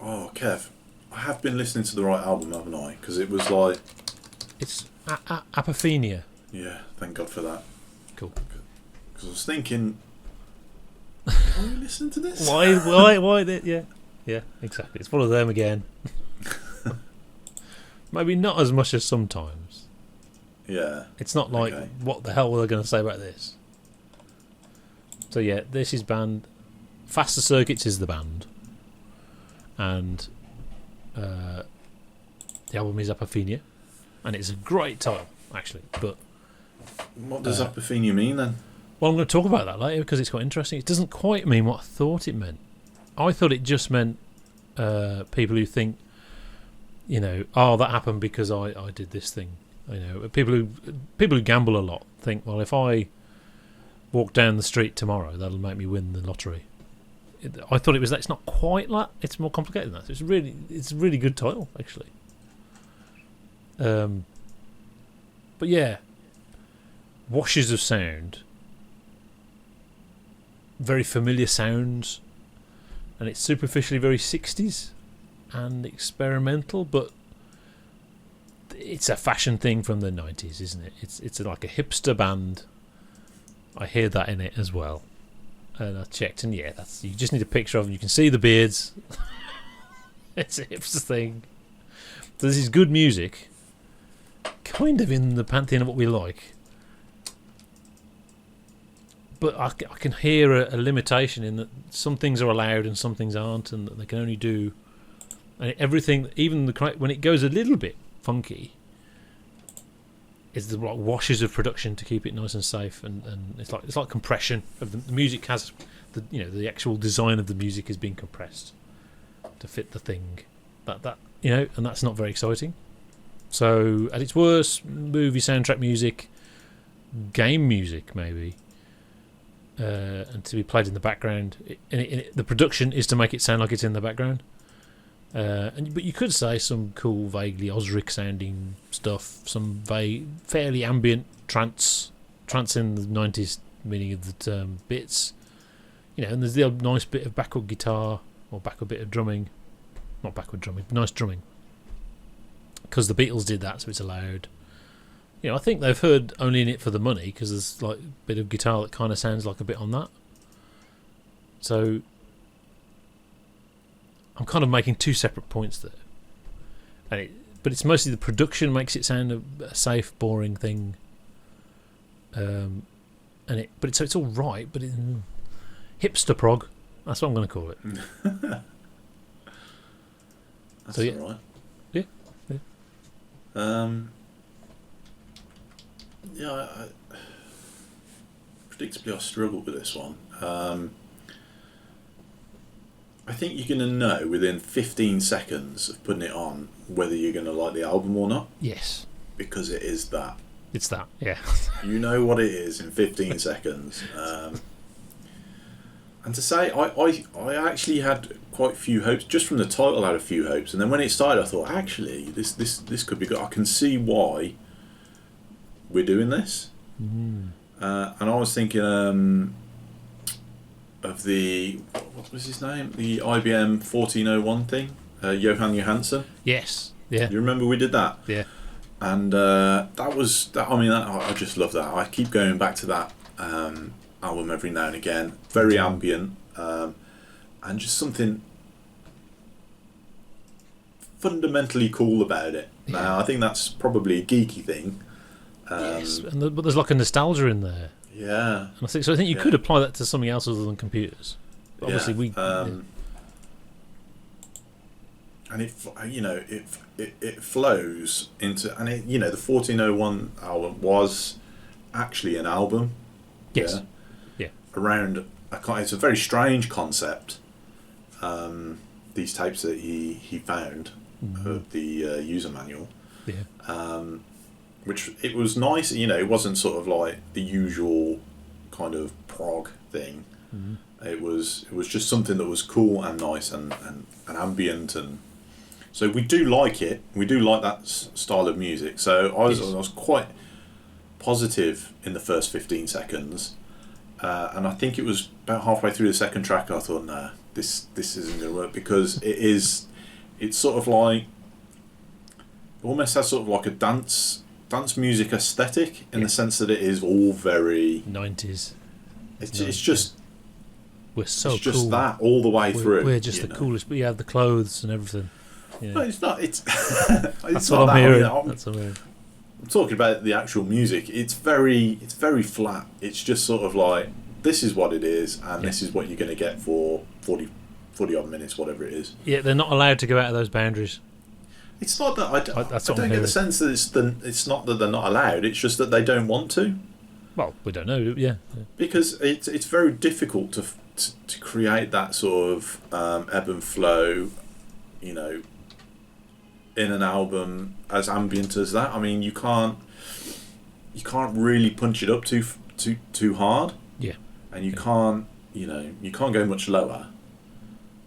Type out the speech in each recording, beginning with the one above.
Oh, Kev, I have been listening to the right album, haven't I? Because it was like... It's Apophenia. Yeah, thank God for that. Cool. Because I was thinking... Are you listening to this? Why? Yeah, exactly. It's one of them again. Maybe not as much as sometimes. Yeah. It's not like, okay. What the hell were they going to say about this? So yeah, this is band... Faster Circuits is the band. And the album is Apophenia. And it's a great title, actually. But what does Apophenia mean, then? well, I'm going to talk about that later because it's quite interesting. It doesn't quite mean what I thought it meant. I thought it just meant people who think, that happened because I did this thing. People who gamble a lot think, well, if I walk down the street tomorrow, that'll make me win the lottery. I thought it was that. It's not quite that. It's more complicated than that. It's a really good title, actually. But yeah, washes of sound, very familiar sounds, and it's superficially very 60s and experimental, but it's a fashion thing from the 90s, isn't it? It's like a hipster band. I hear that in it as well. And I checked, and yeah, you just need a picture of them. You can see the beards. It's a hipster thing. So this is good music, kind of in the pantheon of what we like. But I can hear a limitation in that some things are allowed and some things aren't, and that they can only do... And everything, even when it goes a little bit funky, is the like washes of production to keep it nice and safe, and it's like compression of the music. Has the actual design of the music is being compressed to fit the thing that and that's not very exciting. So at its worst, movie soundtrack music, game music maybe, and to be played in the background. The production is to make it sound like it's in the background. But you could say some cool, vaguely Osric sounding stuff, some fairly ambient trance in the 90s meaning of the term bits, and there's the odd nice bit of backward guitar or backward bit of drumming, not backward drumming, but nice drumming, because the Beatles did that, so it's allowed. I think they've heard Only in It for the Money, because there's like a bit of guitar that kind of sounds like a bit on that. So I'm kind of making two separate points there, but it's mostly the production makes it sound a safe, boring thing. But it's all right, but hipster prog. That's what I'm going to call it. That's so, yeah. all right. Yeah. Predictably, I struggle with this one. I think you're going to know within 15 seconds of putting it on whether you're going to like the album or not. Yes. Because it is that. It's that, yeah. You know what it is in 15 seconds. And to say, I actually had quite a few hopes. Just from the title, I had a few hopes. And then when it started, I thought, actually, this could be good. I can see why we're doing this. Mm. And I was thinking... of the, what was his name? The IBM 1401 thing, Johan Johansson. Yes, yeah. You remember we did that? Yeah. And that was that. I mean, I just love that. I keep going back to that album every now and again. Very ambient, and just something fundamentally cool about it. Yeah. Now, I think that's probably a geeky thing. Yes, but there's like a nostalgia in there. Yeah. And I think you could apply that to something else other than computers. But obviously, and it flows into, and the 1401 album was actually an album. Yes. Yeah. Around it's a very strange concept. These tapes that he found of the user manual. Yeah. Which it was nice, it wasn't sort of like the usual kind of prog thing. Mm-hmm. It was just something that was cool and nice and ambient, and so we do like it. We do like that style of music. So I was quite positive in the first 15 seconds, and I think it was about halfway through the second track I thought, nah, this isn't going to work, because it's sort of like, it almost has sort of like a dance music aesthetic in the sense that it is all very 90s. It's just we're so it's just cool. that all the way through. We're just the coolest. But yeah, the clothes and everything. Yeah. No, it's not. It's that's what I'm hearing. That's what I'm hearing. I'm talking about the actual music. It's very flat. It's just sort of like, this is what it is, and this is what you're going to get for 40 odd minutes, whatever it is. Yeah, they're not allowed to go out of those boundaries. It's not that I don't get the sense that it's not that they're not allowed. It's just that they don't want to. Well, we don't know. Yeah. Because it's very difficult to create that sort of ebb and flow, you know, in an album as ambient as that. I mean, you can't really punch it up too hard. Yeah. And you can't go much lower.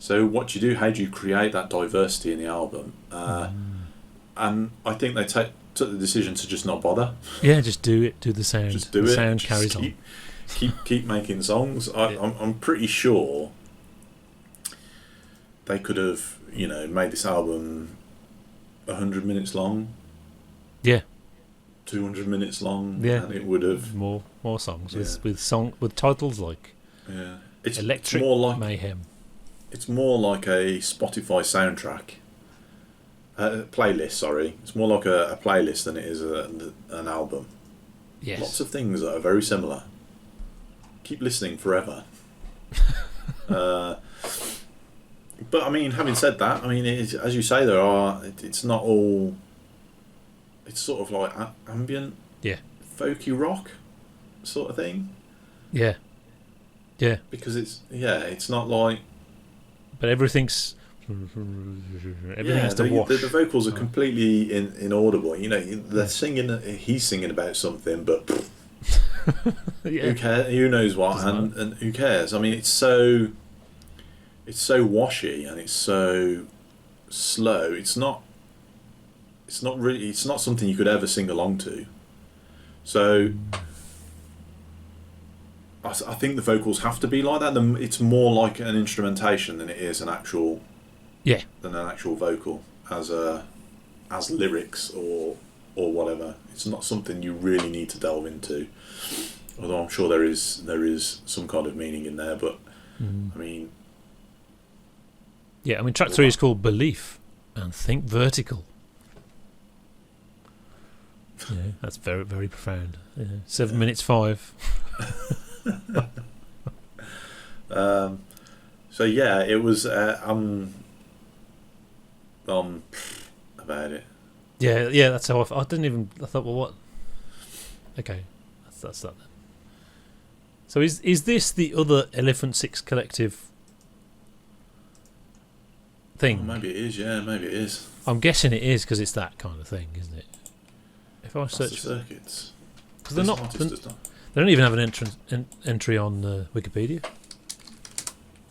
So what you do, how do you create that diversity in the album? And I think they took the decision to just not bother. Yeah, just do it. Do the sound. Just do the it. Sound just carries on. Keep making songs. I'm pretty sure they could have, made this album 100 minutes long. Yeah. 200 minutes long. Yeah. And it would have more songs with titles like it's Electric more like Mayhem. It's more like a Spotify soundtrack. Playlist, sorry. It's more like a playlist than it is an album. Yes. Lots of things that are very similar. Keep listening forever. But I mean, having said that, I mean, as you say, it's not all. It's sort of like ambient, folky rock, sort of thing. Yeah. Yeah. Because it's not like. But everything has to wash. The vocals are completely inaudible. They're singing. He's singing about something, but who cares? Who knows what? And who cares? I mean, it's so washy and it's so slow. It's not really. It's not something you could ever sing along to. So. I think the vocals have to be like that. It's more like an instrumentation than it is an actual vocal as lyrics or whatever. It's not something you really need to delve into. Although I'm sure there is some kind of meaning in there, but I mean, track 3 is called Belief and Think Vertical. Yeah, that's very, very profound. 7 minutes 5. So yeah, it was about it. Yeah, that's how I thought, well, what? Okay, that's that then. So is this the other Elephant Six Collective thing? Oh, maybe it is. Yeah, maybe it is. I'm guessing it is because it's that kind of thing, isn't it? If I search the circuits, because they don't even have an entry on Wikipedia.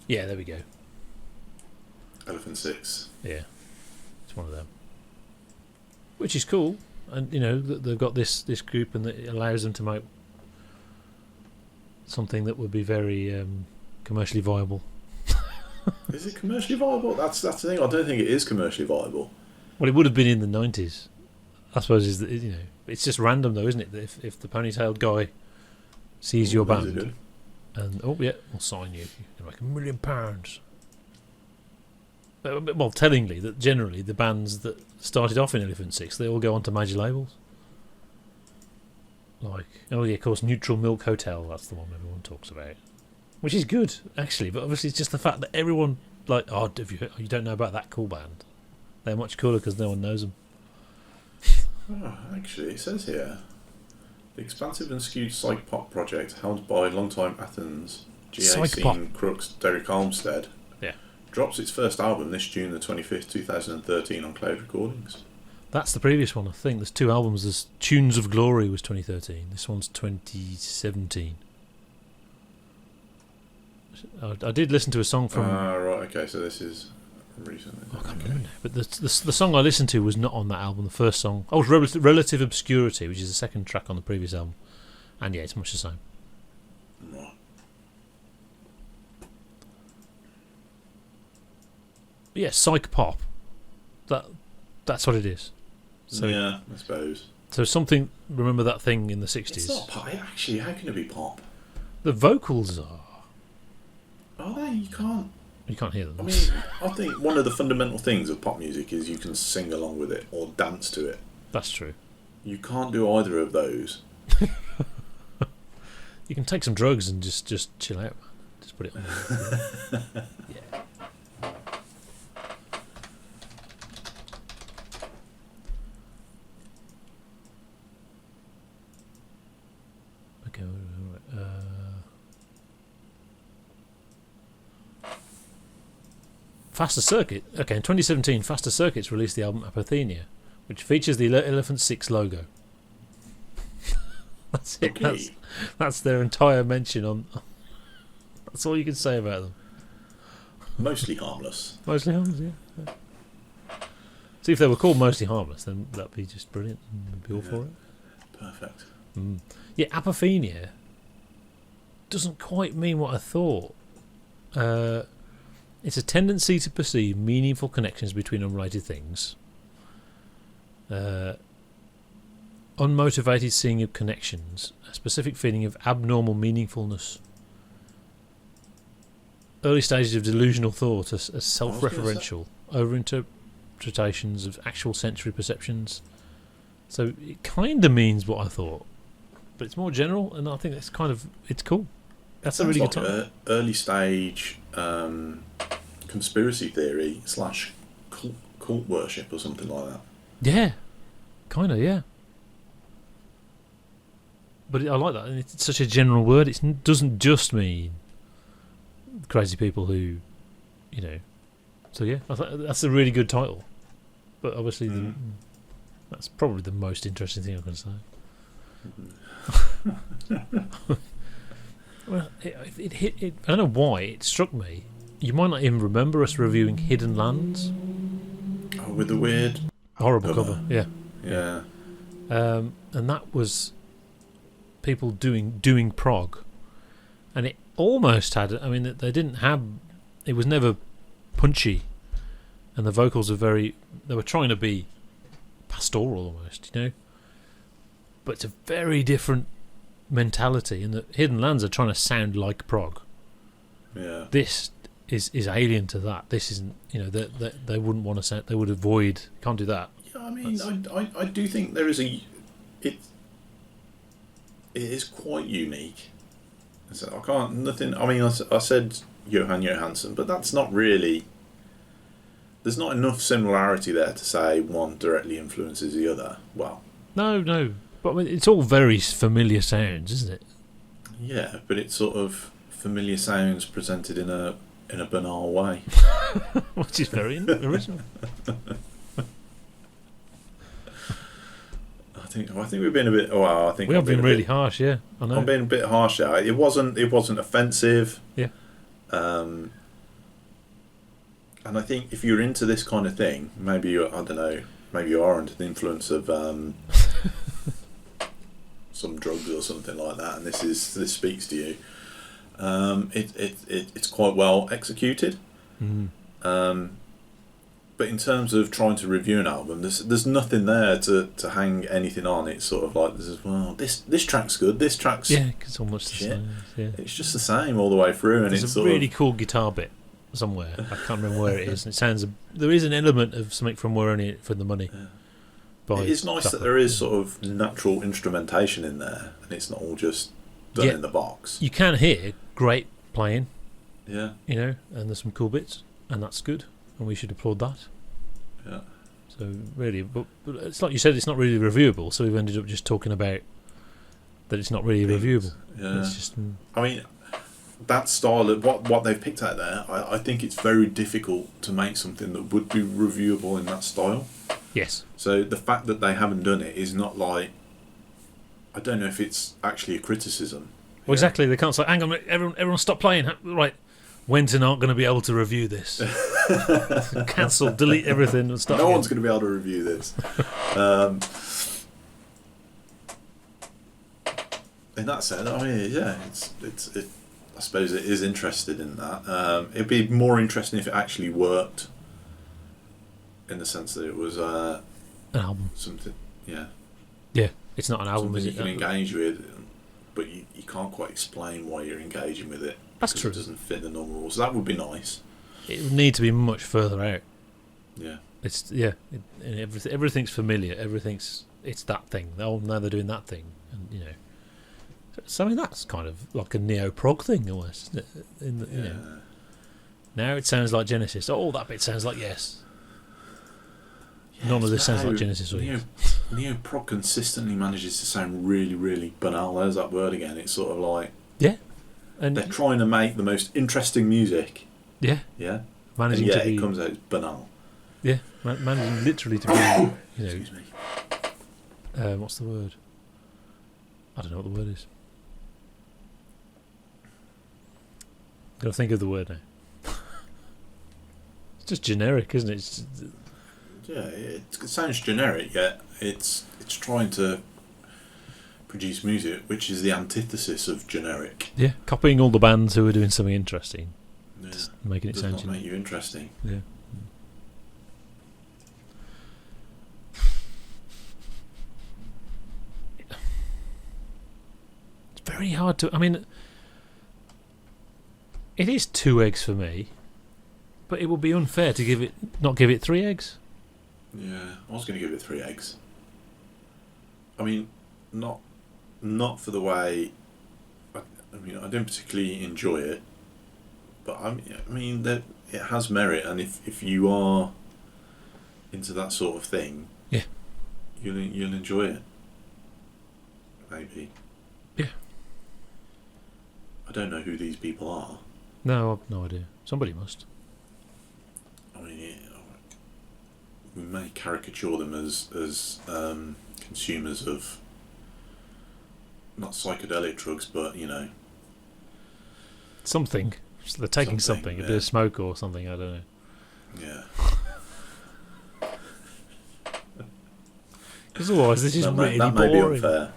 Yeah, there we go. Elephant Six. Yeah, it's one of them. Which is cool, and they've got this group, and it allows them to make something that would be very commercially viable. Is it commercially viable? That's the thing. I don't think it is commercially viable. Well, it would have been in the 90s. I suppose it's just random though, isn't it? That if the ponytailed guy sees your band and we'll sign you. You're like £1 million. Well, tellingly that generally the bands that started off in Elephant Six, they all go on to major labels. Like, of course, Neutral Milk Hotel. That's the one everyone talks about, which is good actually. But obviously, it's just the fact that everyone you don't know about that cool band. They're much cooler because no one knows them. Oh, actually, it says here, the expansive and skewed psych pop project held by longtime Athens GA scene crooks Derek Armstead drops its first album this June the 25th, 2013 on Cloud Recordings. That's the previous one, I think. There's 2 albums. There's Tunes of Glory was 2013. This one's 2017. I did listen to a song from... right, okay, so this is recently. I can't remember now. But the song I listened to was not on that album. The first song... Oh, it was Relative Obscurity, which is the second track on the previous album. And yeah, it's much the same. Right. yeah, psych pop. That's what it is. So, yeah, I suppose. So something. Remember that thing in the 60s? It's not pop. Actually, how can it be pop? The vocals are. Are they? You can't. You can't hear them. I mean, I think one of the fundamental things of pop music is you can sing along with it or dance to it. That's true. You can't do either of those. You can take some drugs and just chill out. Just put it on. Yeah. Okay. All right. Faster Circuit. Okay, in 2017, Faster Circuits released the album Apophenia, which features the Elephant 6 logo. That's it. Okay. That's their entire mention on. That's all you can say about them. Mostly harmless. Mostly harmless, yeah. See, if they were called Mostly Harmless, then that'd be just brilliant. I'd be all for it. Perfect. Yeah, Apophenia doesn't quite mean what I thought. It's a tendency to perceive meaningful connections between unrelated things. Unmotivated seeing of connections, a specific feeling of abnormal meaningfulness. Early stages of delusional thought as self-referential, overinterpretations of actual sensory perceptions. So it kind of means what I thought, but it's more general, and I think it's cool. That's a really good time. Early stage conspiracy theory / cult worship or something like that. Yeah, kind of, yeah. But I like that, and it's such a general word. It doesn't just mean crazy people who, you know. So yeah, I thought that's a really good title. But obviously, that's probably the most interesting thing I can say. Well, it hit. I don't know why it struck me. You might not even remember us reviewing Hidden Lands. Oh, with the weird, horrible cover. Yeah. Yeah. And that was people doing prog, and it almost had. I mean, they didn't have. It was never punchy, and the vocals are very. They were trying to be pastoral almost, you know. But it's a very different mentality, and the Hidden Lands are trying to sound like prog. Yeah. This is alien to that. This isn't. You know, they wouldn't want to sound. They would avoid. Can't do that. Yeah, I mean, I do think there is it is quite unique. So I can't nothing. I mean, I said Johan Johansson, but that's not really. There's not enough similarity there to say one directly influences the other. Well, no, but I mean, it's all very familiar sounds, isn't it? Yeah, but it's sort of familiar sounds presented in a banal way, which is very original. I think we've been a bit. Well, I think we have been really harsh. Yeah, I know. I'm being a bit harsh there. It wasn't offensive. Yeah. And I think if you're into this kind of thing, maybe you are under the influence of some drugs or something like that, and this speaks to you. It's quite well executed. But in terms of trying to review an album, there's nothing there to hang anything on. It's sort of like this track's good. This track's it's almost the same. Yeah. It's just the same all the way through, and there's it's a really cool guitar bit somewhere. I can't remember where it is. And it sounds. There is an element of something from We're Only in It for the Money. Yeah. It is nice that there is sort of natural instrumentation in there, and it's not all just done in the box. You can hear great playing. Yeah. You know, and there's some cool bits, and that's good, and we should applaud that. Yeah. So really, but it's like you said, it's not really reviewable. So we've ended up just talking about that it's not really reviewable. Yeah. It's just. I mean, that style of what they've picked out there, I think it's very difficult to make something that would be reviewable in that style. Yes. So the fact that they haven't done it is not like. I don't know if it's actually a criticism. Well, exactly. They can't say, "Hang on, everyone, stop playing." Right, Wenton aren't going to be able to review this. Cancel, delete everything, and start. No one's going to be able to review this. In that sense, I mean, yeah, it's I suppose it is interested in that. It'd be more interesting if it actually worked in the sense that it was An album. something, yeah. Yeah, it's not an album, Something is you it? can engage with, but you can't quite explain why you're engaging with it. That's because true. It doesn't fit the normal rules. That would be nice. It would need to be much further out. Yeah. It's everything's familiar. It's that thing. Oh, now they're doing that thing, and you know. So I mean, that's kind of like a neo-prog thing almost, isn't it? You know, now it sounds like Genesis. Oh, that bit sounds like Yes. None of this sounds like Genesis or Yes. Neo-prog consistently manages to sound really, really banal. There's that word again. It's sort of like And they're trying to make the most interesting music. Yeah. Managing to be, it comes out banal. Yeah, managing literally to be, you know. Excuse me. What's the word? I don't know what the word is. Got to think of the word now. It's just generic, isn't it? It sounds generic, yet it's trying to produce music which is the antithesis of generic. Yeah, copying all the bands who are doing something interesting. Yeah. Just making it Does sound not make you interesting. Yeah. It's very hard to. I mean, it is 2 eggs for me, but it would be unfair to not give it 3 eggs. Yeah, I was going to give it 3 eggs. I mean, not for the way. I don't particularly enjoy it, but I mean that it has merit, and if you are into that sort of thing, yeah, you'll enjoy it. Maybe. Yeah. I don't know who these people are. No, I've no idea. Somebody must. I mean, we may caricature them as consumers of not psychedelic drugs, but you know, something. So they're taking something, a bit of smoke or something. I don't know. Yeah. Because otherwise, this is really that boring. may be unfair.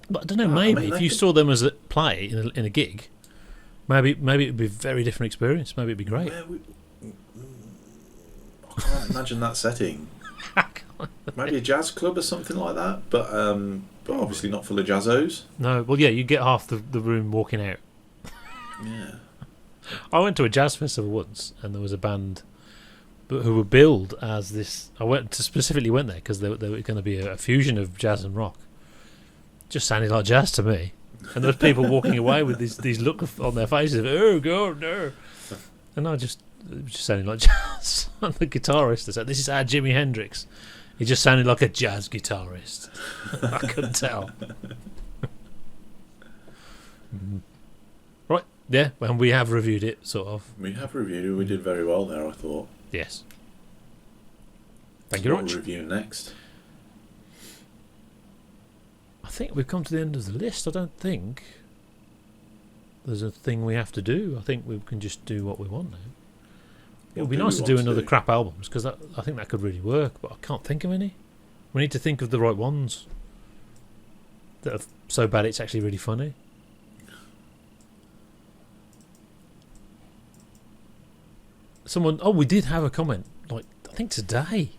But I don't know. Maybe if you saw them as a play in a gig, maybe it would be a very different experience. Maybe it'd be great. I can't imagine that setting. Maybe a jazz club or something like that, but obviously not full of jazzos. No, well, yeah, you get half the room walking out. Yeah. I went to a jazz festival once, and there was a band who were billed as this. Specifically went there because they were going to be a fusion of jazz and rock. Just sounded like jazz to me, and there was people walking away with these look on their faces of "Oh God, no!" And it was just sounding like jazz. And the guitarist said, "This is our Jimi Hendrix." He just sounded like a jazz guitarist. I couldn't tell. Right, yeah, and we have reviewed it, sort of. We have reviewed it. We did very well there, I thought. Yes. Thank you very much. What we're reviewing next? I think we've come to the end of the list. I don't think there's a thing we have to do. I think we can just do what we want now. It would be nice to do another crap albums, because I think that could really work, but I can't think of any. We need to think of the right ones that are so bad it's actually really funny. We did have a comment, like, I think today.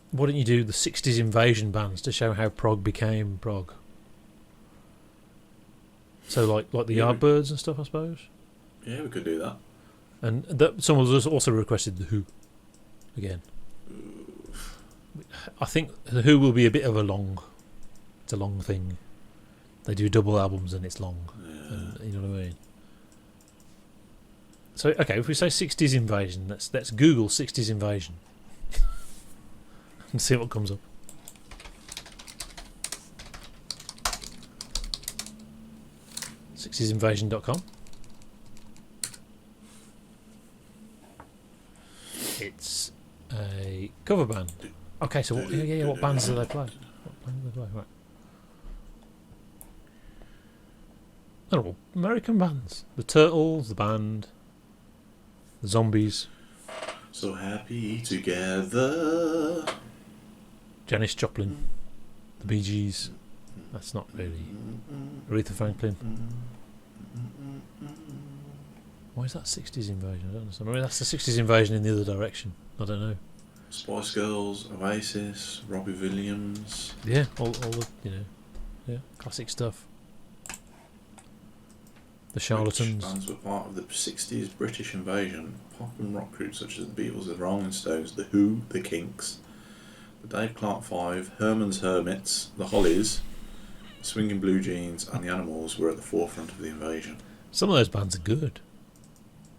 Why don't you do the 60s invasion bands to show how prog became prog? So like the Yardbirds and stuff, I suppose. Yeah, we could do that. And someone also requested the Who again. I think the Who will be a bit of a long thing. They do double albums and it's long. Yeah. And, you know what I mean? So okay, if we say 60s invasion, let's Google 60s invasion and see what comes up. sixtiesinvasion.com. It's a cover band. Okay, so what bands do they play? Right. Oh, American bands. The Turtles, the band, the Zombies. So happy together. Janis Joplin, the Bee Gees. That's not really. Aretha Franklin. Why is that 60s invasion? I don't understand. Maybe that's the 60s invasion in the other direction. I don't know. Spice Girls, Oasis, Robbie Williams. Yeah, all the classic stuff. The Charlatans. Which bands were part of the 60s British invasion. Pop and rock groups such as the Beatles, the Rolling Stones, the Who, the Kinks, the Dave Clark Five, Herman's Hermits, the Hollies, Swinging Blue Jeans, and the Animals were at the forefront of the invasion. Some of those bands are good.